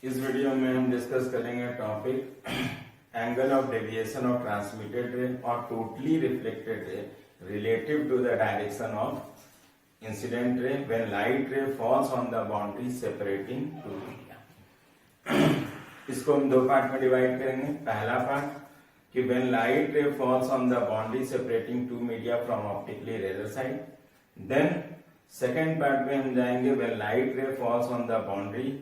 इस वीडियो में हम डिस्कस करेंगे topic angle of deviation of transmitted ray और totally reflected ray relative to the direction of incident ray when light ray falls on the boundary separating two media. इसको हम दो part में divide करेंगे। पहला पार्ट कि when light ray falls on the boundary separating two media from optically rare side. Then second part में हम जाएंगे when light ray falls on the boundary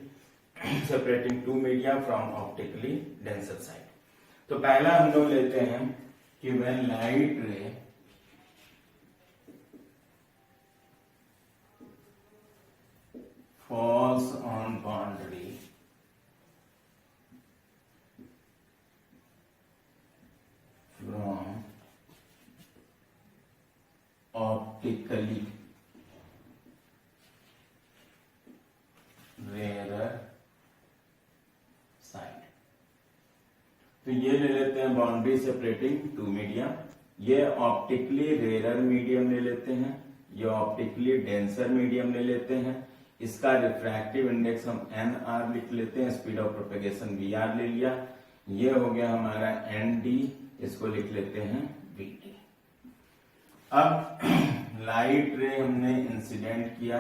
separating two media from optically denser side। तो पहला हम लोग लेते हैं कि when light ray falls on boundary from optically rarer side. तो ये ले लेते हैं बाउंड्री सेपरेटिंग टू मीडिया। ये ऑप्टिकली रेयर मीडियम ले लेते हैं, ये ऑप्टिकली डेंसर मीडियम ले लेते हैं। इसका रिफ्रैक्टिव इंडेक्स हम NR लिख लेते हैं, स्पीड ऑफ प्रोपेगेशन VR ले लिया। ये हो गया हमारा ND, इसको लिख लेते हैं VD। अब लाइट रे हमने इंसिडेंट किया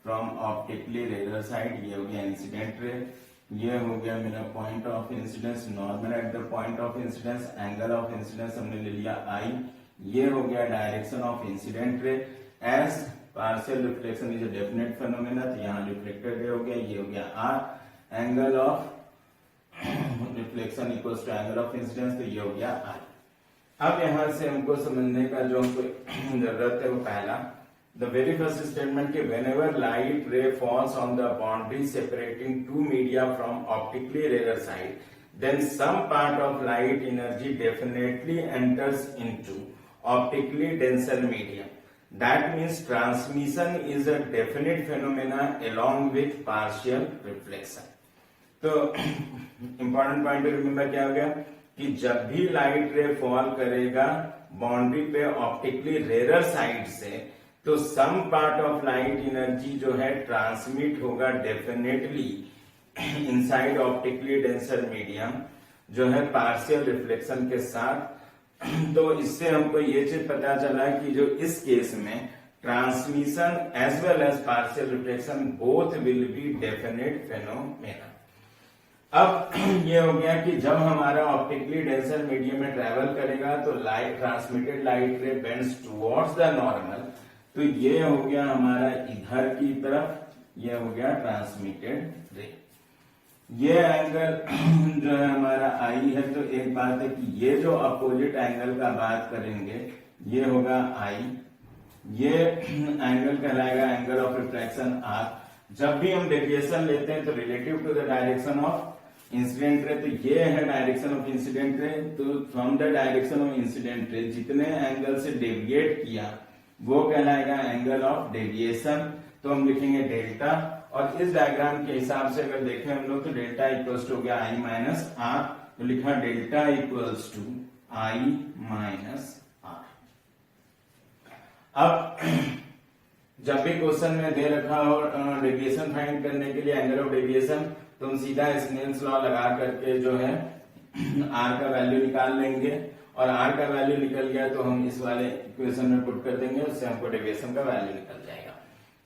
फ्रॉम ऑप्टिकली रेयर साइड, ये हो गया इंसिडेंट रे। ये हो गया मेरा point of incidence, normal at the point of incidence. Angle of incidence हमने ले लिया I। ये हो गया direction of incident ray as partial reflection is a definite phenomena, तो यहाँ रिफ्लेक्टेड रे हो गया। ये हो गया R। Angle of reflection equals to angle of incidence, तो ये हो गया I। अब यहां से हमको समझने का जो हमको जरूरत है वो पहला the very first statement कि whenever light ray falls on the boundary separating two media from optically rarer side, then some part of light energy definitely enters into optically denser medium. That means transmission is a definite phenomena along with partial reflection. तो important point to remember क्या हो गया कि जब भी light रे fall करेगा boundary पे ऑप्टिकली रेयर साइड से, तो some part of light energy जो है ट्रांसमिट होगा definitely inside optically denser medium, जो है पार्शियल रिफ्लेक्शन के साथ। तो इससे हमको ये चीज पता चला कि जो इस केस में transmission as well as partial reflection both will be definite phenomena. अब ये हो गया कि जब हमारा ऑप्टिकली डेंसर मीडियम में ट्रेवल करेगा तो light transmitted light ray bends towards the normal. तो ये हो गया हमारा इधर की तरफ, ये हो गया ट्रांसमिटेड रे। ये एंगल जो है हमारा I है। तो एक बात है कि ये जो अपोजिट एंगल का बात करेंगे ये होगा I। ये एंगल कहलाएगा एंगल ऑफ रिफ्रैक्शन R। जब भी हम डेविएशन लेते हैं तो relative to the direction of incident ray, तो ये है डायरेक्शन ऑफ इंसिडेंट रे। तो from the direction of incident ray जितने एंगल से डेविएट किया वो कहलाएगा एंगल ऑफ डेविएशन। तो हम लिखेंगे डेल्टा, और इस डायग्राम के हिसाब से अगर देखें हम लोग तो डेल्टा इक्वल्स टू हो गया I माइनस R। तो लिखा delta equals to I minus R। अब जब भी क्वेश्चन में दे रखा हो डेविएशन फाइंड करने के लिए एंगल ऑफ डेविएशन, तो हम सीधा स्नेल्स लॉ लगा करके जो है R का वैल्यू निकाल लेंगे, और R का वैल्यू निकल गया तो हम इस वाले इक्वेशन में पुट कर देंगे, उससे हमको डेविएशन का वैल्यू निकल जाएगा।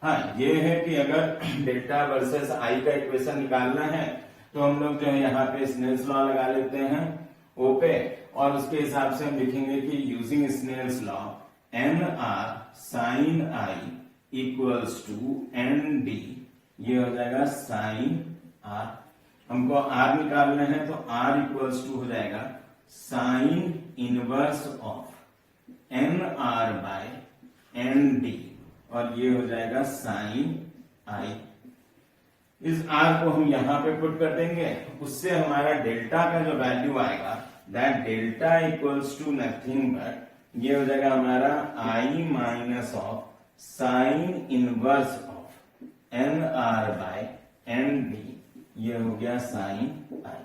हाँ, ये है कि अगर डेल्टा वर्सेस I का इक्वेशन निकालना है तो हम लोग जो है यहाँ पे स्नेल्स लॉ लगा लेते हैं O पे, और उसके हिसाब से हम लिखेंगे कि using Snell's law NR sine I equals to ND, ये हो जाएगा साइन R। हमको R निकालना है तो R इक्वल्स टू हो जाएगा sine inverse of NR by ND, और ये हो जाएगा साइन I। इस R को हम यहां पे पुट कर देंगे, उससे हमारा डेल्टा का जो वैल्यू आएगा that delta equals to nothing but, ये हो जाएगा हमारा I minus of sine inverse of NR by ND, ये हो गया साइन I।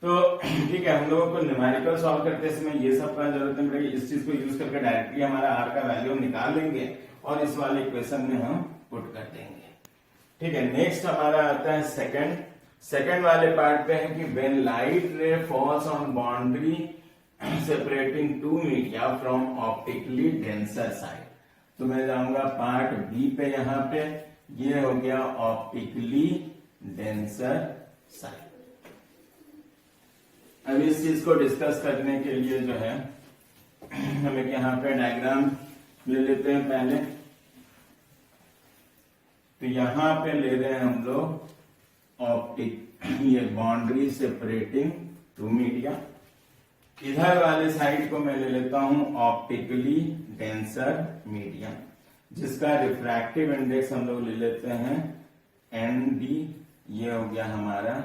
तो ठीक है, हम लोगों को न्यूमेरिकल सॉल्व करते समय ये सब का जरूरत नहीं पड़ेगी। इस चीज को यूज करके डायरेक्टली हमारा R का वैल्यू हम निकाल लेंगे और इस वाले इक्वेशन में हम पुट कर देंगे। ठीक है, नेक्स्ट हमारा आता है सेकंड सेकेंड वाले पार्ट पे है कि when light ray falls on boundary separating two media from optically denser side. तो मैं जाऊंगा पार्ट बी पे, यहां पे ये हो गया ऑप्टिकली डेंसर साइड। अब इस चीज को डिस्कस करने के लिए जो है हम एक यहां पे डायग्राम ले लेते हैं पहले। तो यहां पे ले रहे हैं हम लोग ऑप्टिक, ये बाउंड्री सेपरेटिंग टू मीडिया। इधर वाले साइड को मैं ले लेता हूं ऑप्टिकली डेंसर मीडियम, जिसका रिफ्रैक्टिव इंडेक्स हम लोग ले लेते हैं ND। ये हो गया हमारा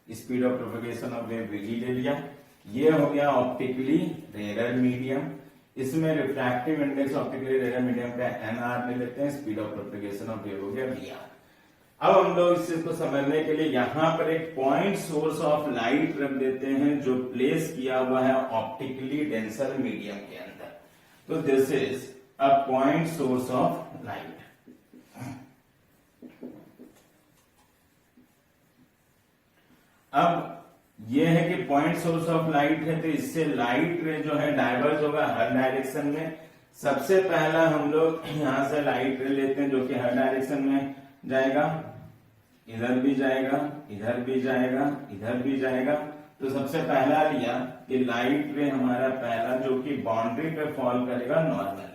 speed of propagation of wave VD ले लिया। ये हो गया ऑप्टिकली रेयर मीडियम। इसमें refractive index optically rare medium का NR ले लेते हैं, speed of propagation of wave हो गया VR। अब हम लोग इस चीज को समझने के लिए यहां पर एक पॉइंट सोर्स ऑफ लाइट रख देते हैं जो प्लेस किया हुआ है ऑप्टिकली डेंसर मीडियम के अंदर। तो this is a point source of light. अब यह है कि पॉइंट सोर्स ऑफ लाइट है, तो इससे लाइट रे जो है डाइवर्ज होगा हर डायरेक्शन में। सबसे पहला हम लोग यहां से लाइट रे लेते हैं जो कि हर डायरेक्शन में जाएगा, इधर भी जाएगा, इधर भी जाएगा, इधर भी जाएगा। तो सबसे पहला लिया कि लाइट रे हमारा पहला जो कि बाउंड्री पे फॉल करेगा नॉर्मल।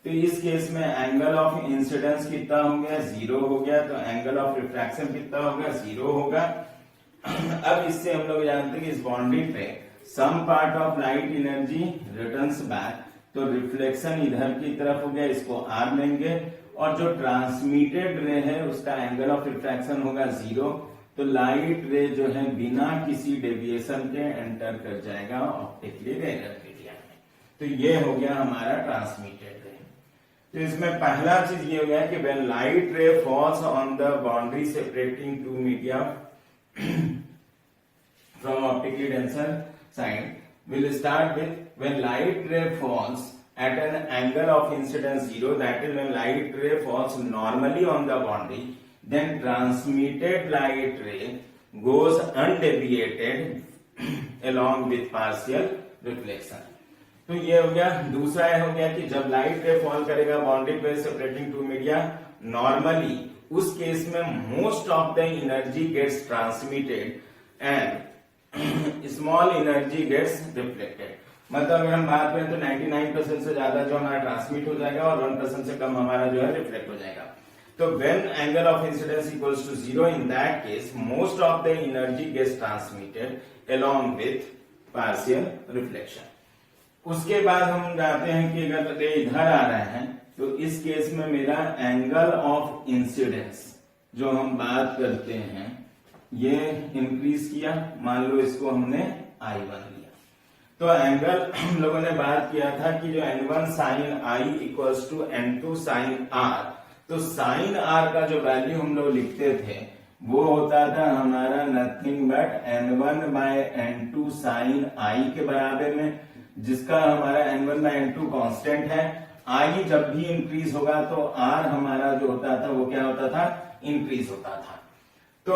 तो इस केस में एंगल ऑफ इंसिडेंस कितना हो गया, 0 हो गया। तो एंगल ऑफ रिफ्रैक्शन कितना होगा, 0 होगा। अब इससे हम लोग जानते हैं कि इस बाउंड्री पे some part of light energy returns back. तो रिफ्लेक्शन इधर की तरफ हो गया, इसको R लेंगे। और जो ट्रांसमिटेड रे है उसका एंगल ऑफ रिफ्रैक्शन होगा 0। तो लाइट रे जो है बिना किसी डेविएशन के एंटर कर जाएगा ऑप्टिकली रेयर मीडिया में। तो ये हो गया हमारा ट्रांसमिटेड रे। तो इसमें पहला चीज ये हो गया कि when light ray falls on the boundary separating two media from optically denser side, we'll start with when light ray falls at an angle of incidence 0, that is when light ray falls normally on the boundary, then transmitted light ray goes undeviated along with partial reflection. तो ये हो गया। दूसरा हो गया कि जब light रे फॉल करेगा बाउंड्री पे सेपरेटिंग टू मीडिया नॉर्मली, उस केस में most of the energy gets transmitted and small energy gets reflected. मतलब अगर हम बात करें तो 99% से ज्यादा जो हमारा ट्रांसमिट हो जाएगा और 1% से कम हमारा जो है रिफ्लेक्ट हो जाएगा। तो when angle of incidence equals to 0, in that case most of the energy gets transmitted along with partial reflection. उसके बाद हम जाते हैं कि अगर रे इधर आ रहा है तो इस केस में मेरा एंगल ऑफ इंसिडेंस जो हम बात करते हैं ये इंक्रीज किया। मान लो इसको हमने I1 लिया। तो एंगल हम लोगों ने बात किया था कि जो N1 sine I equals to N2 sine R। तो साइन R का जो वैल्यू हम लोग लिखते थे वो होता था हमारा nothing but N1 by N2 sine I के बराबर में, जिसका हमारा N1 बाय N2 कांस्टेंट है। I जब भी इंक्रीज होगा तो R हमारा जो होता था वो क्या होता था, इंक्रीज होता था। तो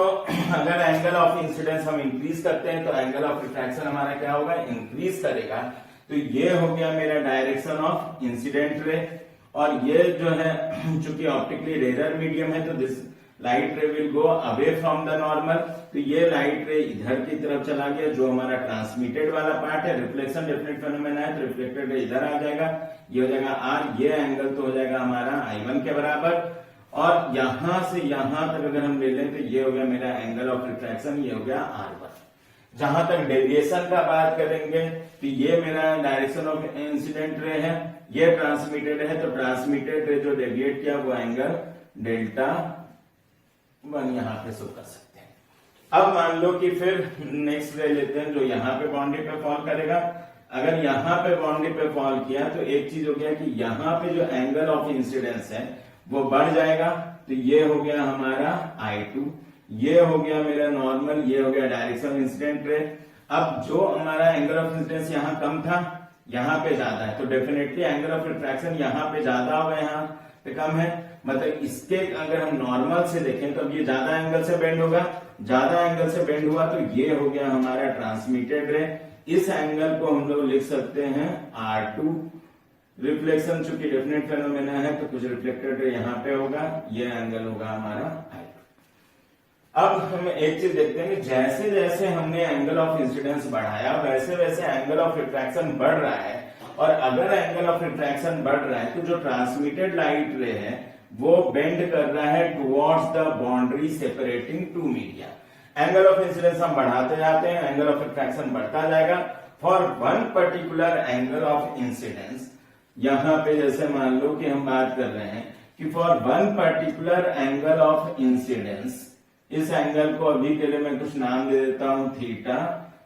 अगर एंगल ऑफ इंसिडेंस हम इंक्रीज करते हैं तो एंगल ऑफ रिफ्रैक्शन हमारा क्या होगा, इंक्रीज करेगा। तो ये हो गया मेरा डायरेक्शन ऑफ इंसिडेंट रे। और ये जो है चूंकि ऑप्टिकली रेयर मीडियम है तो दिस लाइट रे will go away from the normal. तो ये लाइट रे इधर की तरफ चला गया जो हमारा ट्रांसमिटेड वाला पार्ट है। रिफ्लेक्शन डेफिनेट फेनोमेना है तो रिफ्लेक्टेड रे इधर आ जाएगा, ये हो जाएगा R। ये एंगल तो हो जाएगा हमारा I1 के बराबर। और यहां से यहां तक अगर हम ले लें तो ये हो गया मेरा एंगल ऑफ रिफ्रैक्शन, ये हो गया R1। जहां तक डेविएशन का बात करेंगे तो ये मेरा डायरेक्शन ऑफ इंसिडेंट रे है, ये ट्रांसमिटेड है। तो ट्रांसमिटेड रे जो डेविएट किया वो एंगल Δ1 यहां पे शो कर सकते हैं। अब मान लो कि फिर नेक्स्ट ले लेते हैं जो यहाँ पे बाउंड्री पे फॉल करेगा। अगर यहाँ पे बाउंड्री पे फॉल किया तो एक चीज हो गया कि यहाँ पे जो एंगल ऑफ इंसिडेंस है वो बढ़ जाएगा। तो ये हो गया हमारा I2, ये हो गया मेरा नॉर्मल, ये हो गया डायरेक्शन इंसिडेंट रे। अब जो हमारा एंगल ऑफ इंसिडेंस यहाँ कम था यहाँ पे ज्यादा है तो डेफिनेटली एंगल ऑफ रिफ्रैक्शन यहाँ पे ज्यादा होगा। यहाँ पे कम है, मतलब इसके अगर हम नॉर्मल से देखें तो ये ज्यादा एंगल से बेंड होगा, ज्यादा एंगल से बेंड हुआ तो ये हो गया हमारा ट्रांसमिटेड रे। इस एंगल को हम लोग लिख सकते हैं R2। रिफ्लेक्शन चूंकि डेफिनेट फेनोमेना है तो कुछ रिफ्लेक्टेड रे यहाँ पे होगा, ये एंगल होगा हमारा I2। अब हम एक चीज देखते हैं कि जैसे जैसे हमने एंगल ऑफ इंसिडेंस बढ़ाया वैसे वैसे एंगल ऑफ रिफ्रैक्शन बढ़ रहा है, और अगर एंगल ऑफ रिफ्रैक्शन बढ़ रहा है तो जो ट्रांसमिटेड लाइट रे है वो बेंड कर रहा है towards the boundary separating two media. Angle of incidence हम बढ़ाते जाते हैं, एंगल ऑफ रिफ्रैक्शन बढ़ता जाएगा। For one particular angle of incidence, यहां पे जैसे मान लो कि हम बात कर रहे हैं कि for one particular angle of incidence, इस एंगल को अभी के लिए मैं कुछ नाम दे देता हूं थीटा,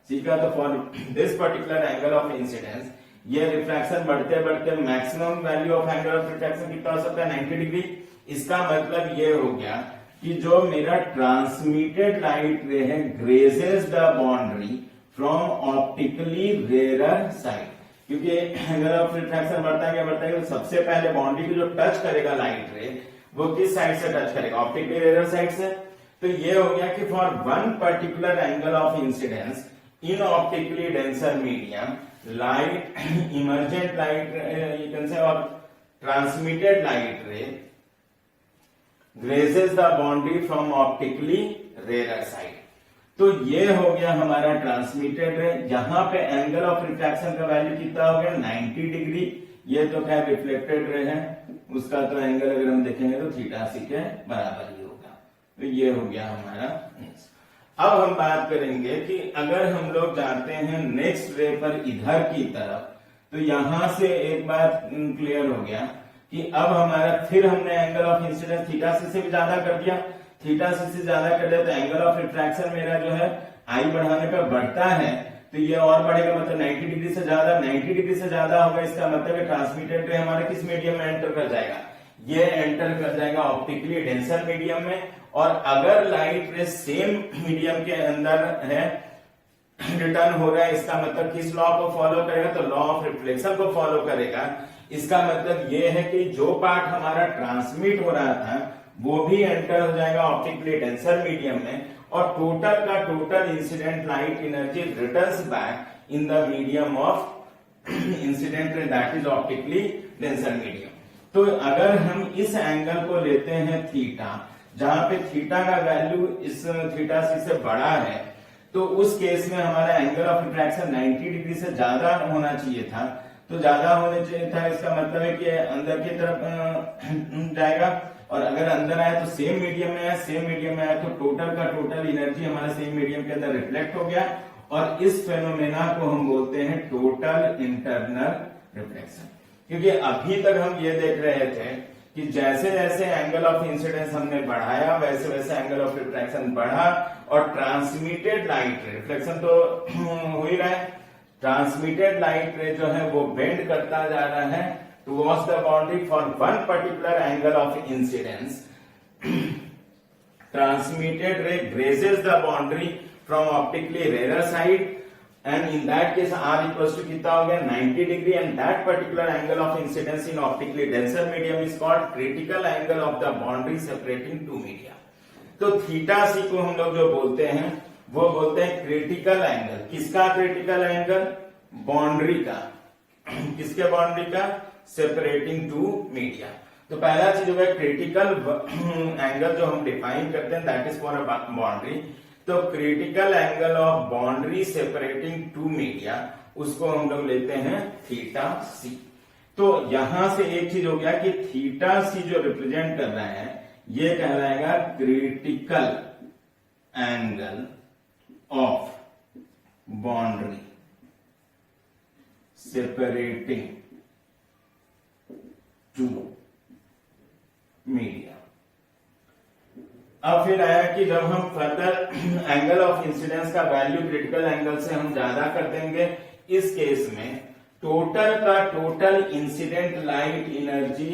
ठीक है। तो for this particular angle of incidence ये रिफ्रैक्शन बढ़ते बढ़ते maximum value of angle of refraction कितना हो सकता है 90 डिग्री। इसका मतलब ये हो गया कि जो मेरा ट्रांसमिटेड लाइट रे है grazes the boundary from optically rare side, क्योंकि एंगल ऑफ रिफ्रैक्शन बढ़ता है क्या बढ़ता है, सबसे पहले बाउंड्री को जो टच करेगा लाइट रे वो किस साइड से टच करेगा, ऑप्टिकली रेयर साइड से। तो ये हो गया कि for one particular angle of incidence in optically denser medium, light emergent light you can say और transmitted light ray grazes the boundary from optically rare side. तो ये हो गया हमारा ट्रांसमिटेड रे। यहां पे एंगल ऑफ रिफ्रैक्शन का value कितना हो गया 90 डिग्री। ये तो खैर रिफ्लेक्टेड रे है, उसका तो एंगल अगर हम देखेंगे तो थीटा सी के बराबर ही होगा। तो ये हो गया हमारा। अब हम बात करेंगे कि अगर हम लोग जाते हैं नेक्स्ट रे पर इधर की तरफ, तो यहां से एक बात क्लियर हो गया कि अब हमारा फिर हमने एंगल ऑफ इंसिडेंस थीटा सी से भी ज्यादा कर दिया, थीटा सी से ज्यादा कर दिया तो एंगल ऑफ रिफ्रैक्शन मेरा जो है आई बढ़ाने पर बढ़ता है, तो ये और बढ़ेगा, मतलब 90 डिग्री से ज्यादा, 90 डिग्री से ज्यादा होगा। इसका मतलब ट्रांसमिटेड रे हमारे किस मीडियम में एंटर कर जाएगा, ये एंटर कर जाएगा ऑप्टिकली डेंसर मीडियम में। और अगर लाइट रे सेम मीडियम के अंदर है रिटर्न हो रहा है, इसका मतलब किस लॉ को फॉलो करेगा, तो लॉ ऑफ रिफ्लेक्शन को फॉलो करेगा। इसका मतलब ये है कि जो पार्ट हमारा ट्रांसमिट हो रहा था वो भी एंटर हो जाएगा ऑप्टिकली डेंसर मीडियम में, और टोटल का total incident light energy returns back in the medium of incident रे that is optically denser medium. तो अगर हम इस एंगल को लेते हैं थीटा, जहां पे थीटा का वैल्यू इस थीटा सी से बड़ा है, तो उस केस में हमारा एंगल ऑफ रिफ्रैक्शन 90 डिग्री से ज्यादा होना चाहिए था। तो ज्यादा होने चाहिए था, इसका मतलब है कि अंदर की तरफ जाएगा, और अगर अंदर आया तो सेम मीडियम में आया, सेम मीडियम में आया तो टोटल का टोटल एनर्जी हमारा सेम मीडियम के अंदर रिफ्लेक्ट हो गया, और इस फेनोमेना को हम बोलते हैं टोटल इंटरनल रिफ्लेक्शन। क्योंकि अभी तक हम ये देख रहे थे कि जैसे जैसे एंगल ऑफ इंसिडेंस हमने बढ़ाया वैसे वैसे एंगल ऑफ रिफ्रैक्शन बढ़ा, और ट्रांसमिटेड लाइट रे, रिफ्लेक्शन तो हो ही रहा है, ट्रांसमिटेड लाइट रे जो है वो बेंड करता जा रहा है towards the boundary for one particular angle of incidence. Transmitted ray grazes the boundary from optically rare side, and in that case R equals to कितना हो गया 90 degree, and that particular angle of incidence in optically denser medium is called critical angle of the boundary separating two media। तो theta सी को हम लोग जो बोलते हैं वो बोलते हैं क्रिटिकल एंगल। किसका क्रिटिकल एंगल, बाउंड्री का, किसके बाउंड्री का, सेपरेटिंग टू मीडिया। तो पहला चीज होगा क्रिटिकल एंगल जो हम डिफाइन करते हैं that is for a boundary. तो critical angle of boundary separating two media, उसको हम लोग लेते हैं थीटा सी। तो यहां से एक चीज हो गया कि थीटा सी जो रिप्रेजेंट कर रहा है ये कहलाएगा critical angle of boundary separating two media. अब फिर आया कि जब हम फर्दर एंगल ऑफ इंसिडेंस का वैल्यू क्रिटिकल एंगल से हम ज्यादा कर देंगे, इस केस में टोटल का total incident light energy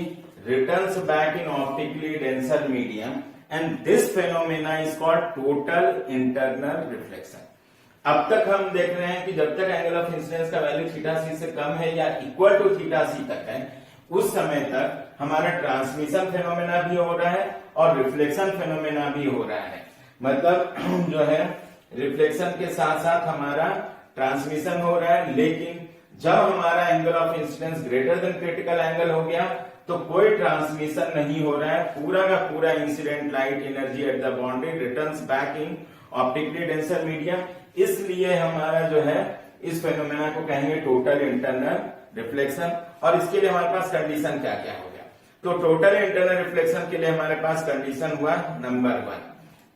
returns back in optically denser medium, and this phenomena is called total internal reflection. अब तक हम देख रहे हैं कि जब तक एंगल ऑफ इंसिडेंस का वैल्यू थीटा सी से कम है या इक्वल टू थीटा सी तक है, उस समय तक हमारा ट्रांसमिशन फेनोमेना भी हो रहा है और रिफ्लेक्शन फेनोमेना भी हो रहा है। मतलब जो है रिफ्लेक्शन के साथ साथ हमारा ट्रांसमिशन हो रहा है, लेकिन जब हमारा angle of incidence greater than critical angle हो गया तो कोई ट्रांसमिशन नहीं हो रहा है, पूरा का पूरा incident light energy at the boundary returns back in optically denser medium. इसलिए हमारा जो है इस फेनोमेना को कहेंगे टोटल इंटरनल रिफ्लेक्शन। और इसके लिए हमारे पास कंडीशन क्या क्या हो गया, तो टोटल इंटरनल रिफ्लेक्शन के लिए हमारे पास कंडीशन हुआ नंबर 1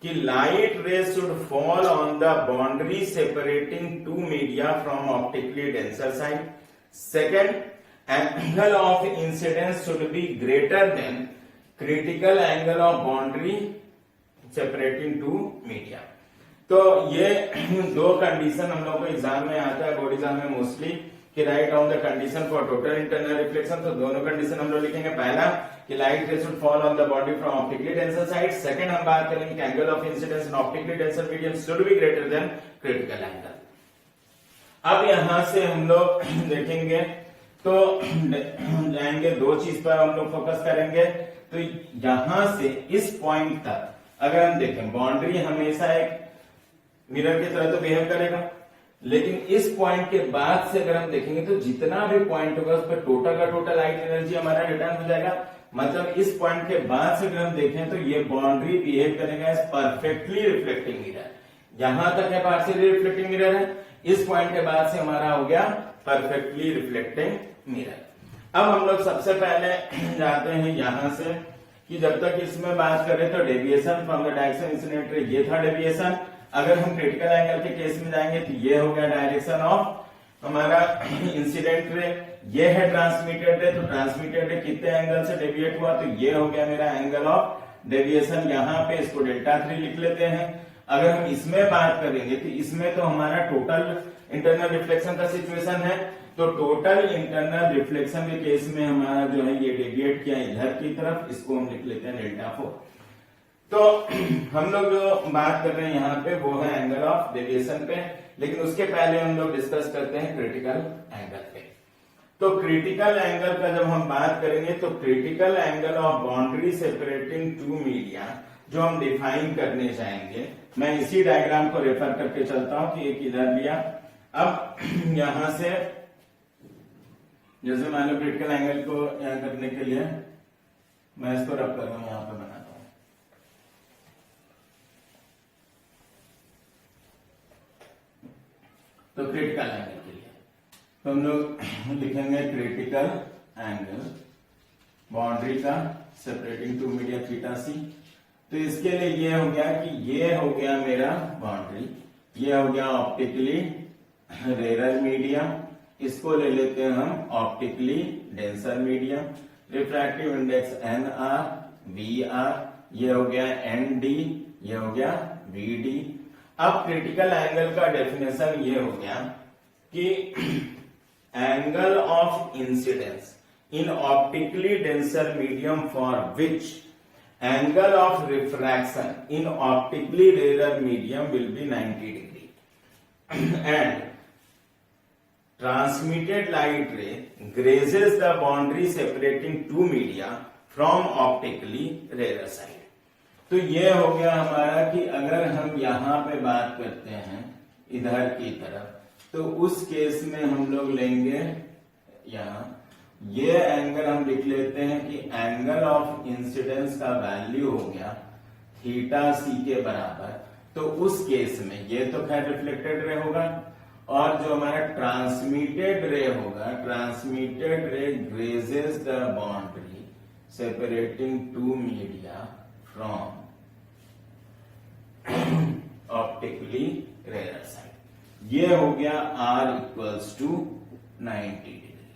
कि light rays should fall on the boundary separating two media from optically denser side. Second, angle of incidence should be greater than critical angle of boundary separating two media. तो ये दो condition हम लोग को exam में आता है, board exam में मोस्टली, कि write down the condition for total internal reflection. तो दोनों कंडीशन हम लोग लिखेंगे, पहला कि लाइट रे should fall on the body from optically denser side. Second हम बात करेंगे कि angle of incidence in optically denser medium should be greater than critical angle. अब यहां से हम लोग देखेंगे तो जाएंगे दो चीज पर हम लोग फोकस करेंगे। तो यहां से इस पॉइंट तक अगर हम देखें, बाउंड्री हमेशा एक मिरर की तरह तो बिहेव करेगा, लेकिन इस पॉइंट के बाद से अगर हम देखेंगे तो जितना भी पॉइंट होगा उस पर टोटल का टोटल लाइट एनर्जी हमारा रिटर्न हो जाएगा। मतलब इस पॉइंट के बाद से अगर हम देखें तो ये बाउंड्री बिहेव करेगा एज परफेक्टली रिफ्लेक्टिंग मिरर। यहां तक है पार्शियली रिफ्लेक्टिंग मिरर है, इस पॉइंट के बाद से हमारा हो गया परफेक्टली रिफ्लेक्टिंग मिरर। अब हम लोग सबसे पहले जाते हैं यहां से कि जब तक इसमें बात करें तो deviation from the direction incident ray, ये था डेविएशन। अगर हम क्रिटिकल एंगल के केस में जाएंगे तो ये हो गया डायरेक्शन ऑफ हमारा इंसिडेंट रे, ये है ट्रांसमिटेड रे। तो ट्रांसमिटेड रे कितने एंगल से डेविएट हुआ, तो ये हो गया मेरा एंगल ऑफ डेविएशन। यहाँ पे इसको Δ3 लिख लेते हैं। अगर हम इसमें बात करेंगे तो इसमें तो हमारा टोटल इंटरनल रिफ्लेक्शन का सिचुएशन है, तो टोटल इंटरनल रिफ्लेक्शन के केस में हमारा जो है ये डेविएट किया इधर की तरफ, इसको हम लिख लेते हैं Δ4। तो हम लोग जो बात कर रहे हैं यहाँ पे वो है एंगल ऑफ डेविएशन पे, लेकिन उसके पहले हम लोग डिस्कस करते हैं क्रिटिकल एंगल पे। तो क्रिटिकल एंगल का जब हम बात करेंगे तो critical angle of boundary separating two media जो हम डिफाइन करने जाएंगे, मैं इसी डायग्राम को रेफर करके चलता हूं कि एक इधर लिया। अब यहां से जैसे मान लो क्रिटिकल एंगल को यहाँ करने के लिए मैं इसको रब कर रहा हूं, यहां पर बनाता हूं। तो क्रिटिकल एंगल के लिए तो हम लोग लिखेंगे क्रिटिकल एंगल बाउंड्री का सेपरेटिंग टू मीडिया थीटा सी। तो इसके लिए ये हो गया कि ये हो गया मेरा बाउंड्री, ये हो गया ऑप्टिकली रेरर मीडियम, इसको ले लेते हैं हम optically denser medium. Refractive index NR VR, ये हो गया ND, ये हो गया VD। अब क्रिटिकल एंगल का डेफिनेशन ये हो गया कि angle of incidence in optically denser medium for which angle of refraction in optically rarer medium will be 90 degree and transmitted light ray grazes the boundary separating two media from optically rarer side। तो ये हो गया हमारा कि अगर हम यहां पे बात करते हैं इधर की तरफ, तो उस केस में हम लोग लेंगे यहां ये एंगल हम लिख लेते हैं कि एंगल ऑफ इंसिडेंस का वैल्यू हो गया थीटा सी के बराबर। तो उस केस में ये तो खैर रिफ्लेक्टेड रे होगा, और जो हमारा ट्रांसमिटेड रे होगा, transmitted ray grazes the boundary separating two media from optically rarer side. ये हो गया R इक्वल्स टू 90 डिग्री।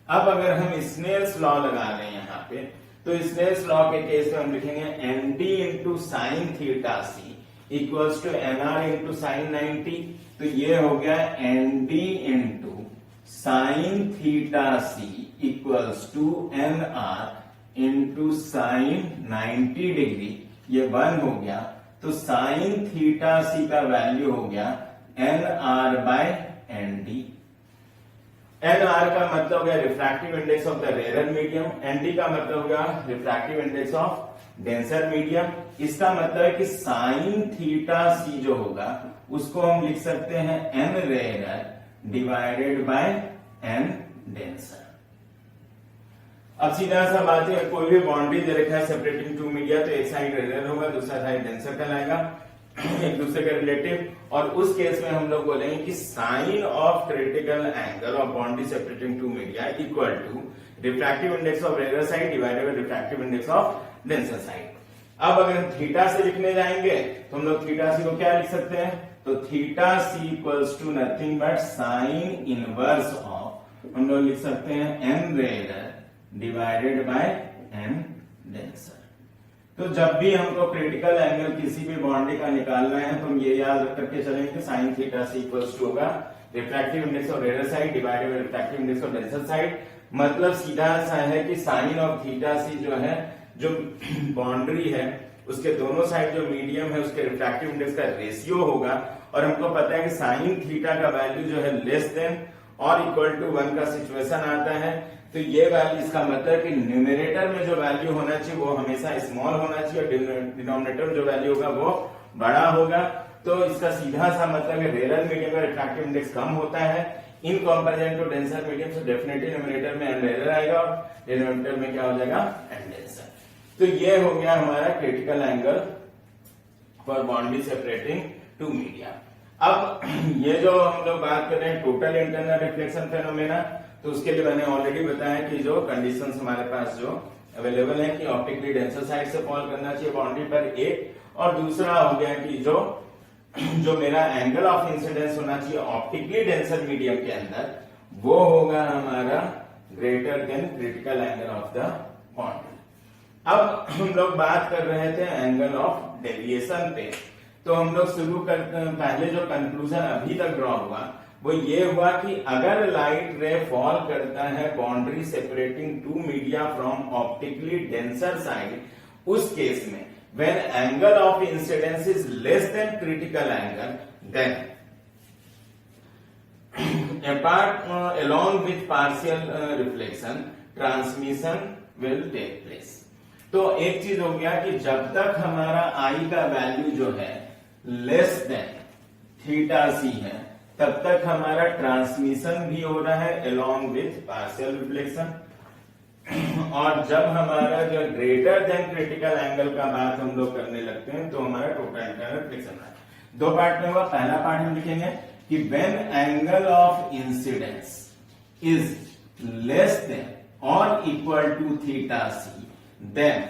अब अगर हम स्नेल्स लॉ लगा लें यहाँ पे, तो स्नेल्स लॉ के केस में हम लिखेंगे ND into sine theta C equals to NR into sine 90। तो ये हो गया ND into sine theta C equals to NR into sine 90 degree, ये 1 हो गया। तो साइन थीटा सी का वैल्यू हो गया NR by ND। N R का मतलब हो गया refractive index of the rare medium, N D का मतलब हो गया refractive index of denser medium. इसका मतलब है कि साइन थीटा सी जो होगा उसको हम लिख सकते हैं N rare divided by N denser. अब सीधा सा बात है, कोई भी बाउंड्री दे रखा है सेपरेटिंग टू मीडिया, तो एक साइड रेयर होगा, दूसरा साइड डेंसर कहलाएगा, एक दूसरे के रिलेटिव। और उस केस में हम लोग बोलेंगे कि sine of critical angle of boundary separating two media equal to refractive index of rare side divided by refractive index of denser side. अब अगर हम थीटा से लिखने जाएंगे तो हम लोग थीटा सी को क्या लिख सकते हैं, तो theta C equals to nothing but sine inverse of, हम लोग लिख सकते हैं N rare divided by N denser. तो जब भी हमको क्रिटिकल एंगल किसी भी बाउंड्री का निकालना है तो हम ये याद रख करके चलेंगे कि sine theta C equals to होगा refractive index of rare side divided by refractive index of denser side. मतलब सीधा सा है कि साइन ऑफ थीटा सी जो है, जो बाउंड्री है उसके दोनों साइड जो मीडियम है उसके रिफ्रैक्टिव इंडेक्स का रेशियो होगा। और हमको पता है कि साइन थीटा का वैल्यू जो है लेस देन और इक्वल टू 1 का सिचुएशन आता है, तो ये वैल्यू, इसका मतलब कि न्यूमरेटर में जो वैल्यू होना चाहिए वो हमेशा स्मॉल होना चाहिए और डिनोमिनेटर में जो वैल्यू होगा वो बड़ा होगा। तो इसका सीधा सा मतलब है रेयर मीडियम का रिफ्रैक्टिव इंडेक्स कम होता है in comparison to denser medium, से डेफिनेटली न्यूमरेटर में एन रेयर आएगा और डिनोमिनेटर में क्या हो जाएगा, एन डेंसर। तो ये हो गया हमारा critical angle for boundary separating two media. अब ये जो हम लोग बात कर रहे हैं टोटल इंटरनल रिफ्लेक्शन फेनोमेना, तो उसके लिए मैंने ऑलरेडी बताया कि जो कंडीशंस हमारे पास जो अवेलेबल है कि ऑप्टिकली डेंसर साइड से फॉल करना चाहिए बाउंड्री पर एक, और दूसरा हो गया कि जो मेरा एंगल ऑफ इंसिडेंस होना चाहिए ऑप्टिकली डेंसर मीडियम के अंदर वो होगा हमारा greater than critical angle of the boundary. अब हम लोग बात कर रहे थे एंगल ऑफ डेविएशन पे, तो हम लोग शुरू करते हैं, पहले जो कंक्लूजन अभी तक ड्रॉ हुआ वो ये हुआ कि अगर लाइट रे फॉल करता है boundary separating two media from optically denser side, उस केस में when angle of incidence is less than critical angle, then apart along with partial reflection transmission will take place। तो एक चीज हो गया कि जब तक हमारा आई का वैल्यू जो है लेस देन थीटा सी है तब तक हमारा ट्रांसमिशन भी हो रहा है along with partial reflection, और जब हमारा जो ग्रेटर देन क्रिटिकल एंगल का बात हम लोग करने लगते हैं तो हमारा टोटल इंटरनल रिफ्लेक्शन है। दो पार्ट में हुआ, पहला पार्ट हम लिखेंगे कि when angle of incidence is less than और equal to theta c, then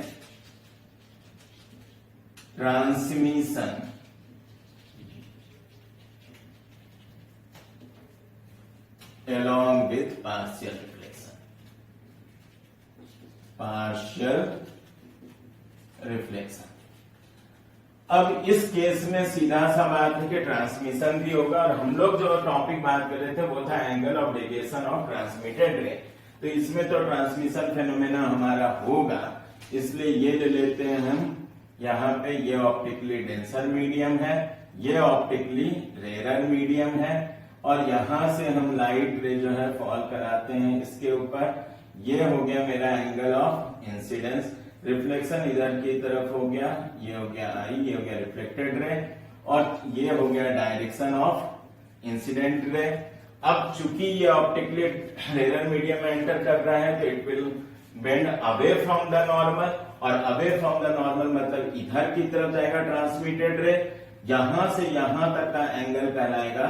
transmission along with partial reflection, partial reflection। अब इस केस में सीधा सा बात है कि ट्रांसमिशन भी होगा, और हम लोग जो टॉपिक बात कर रहे थे वो था angle of deviation of transmitted रे, तो इसमें तो ट्रांसमिशन फेनोमेना हमारा होगा, इसलिए ये ले लेते हैं हम यहाँ पे, ये ऑप्टिकली डेंसर मीडियम है, ये ऑप्टिकली रेयर मीडियम है, और यहां से हम लाइट रे जो है फॉल कराते हैं इसके ऊपर। ये हो गया मेरा एंगल ऑफ इंसिडेंस, रिफ्लेक्शन इधर की तरफ हो गया, ये हो गया आई, ये हो गया रिफ्लेक्टेड रे, और ये हो गया डायरेक्शन ऑफ इंसिडेंट रे। अब चूंकि ये ऑप्टिकली रेयर मीडियम में एंटर कर रहा है तो it will bend away from the normal, और अवे फ्रॉम द नॉर्मल मतलब इधर की तरफ जाएगा ट्रांसमिटेड रे, यहां से यहां तक का एंगल कहलाएगा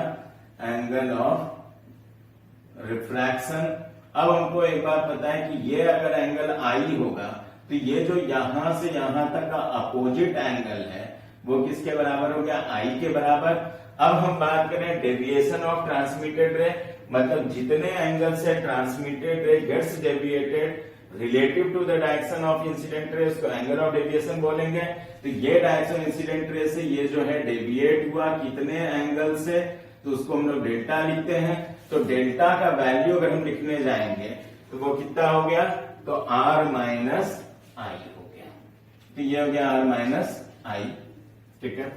एंगल ऑफ रिफ्रैक्शन। अब हमको एक बात पता है कि ये अगर एंगल आई होगा तो ये जो यहां से यहां तक का अपोजिट एंगल है वो किसके बराबर हो गया, आई के बराबर। अब हम बात करें डेविएशन ऑफ ट्रांसमिटेड रे, मतलब जितने एंगल से transmitted ray gets deviated relative to the direction of incident ray, उसको एंगल ऑफ डेविएशन बोलेंगे। तो ये डायरेक्शन इंसिडेंट रे से ये जो है डेविएट हुआ कितने एंगल से, तो उसको हम लोग डेल्टा लिखते हैं। तो डेल्टा का वैल्यू अगर हम लिखने जाएंगे तो वो कितना हो गया, तो आर माइनस आई हो गया, तो ये हो गया आर माइनस आई, ठीक है।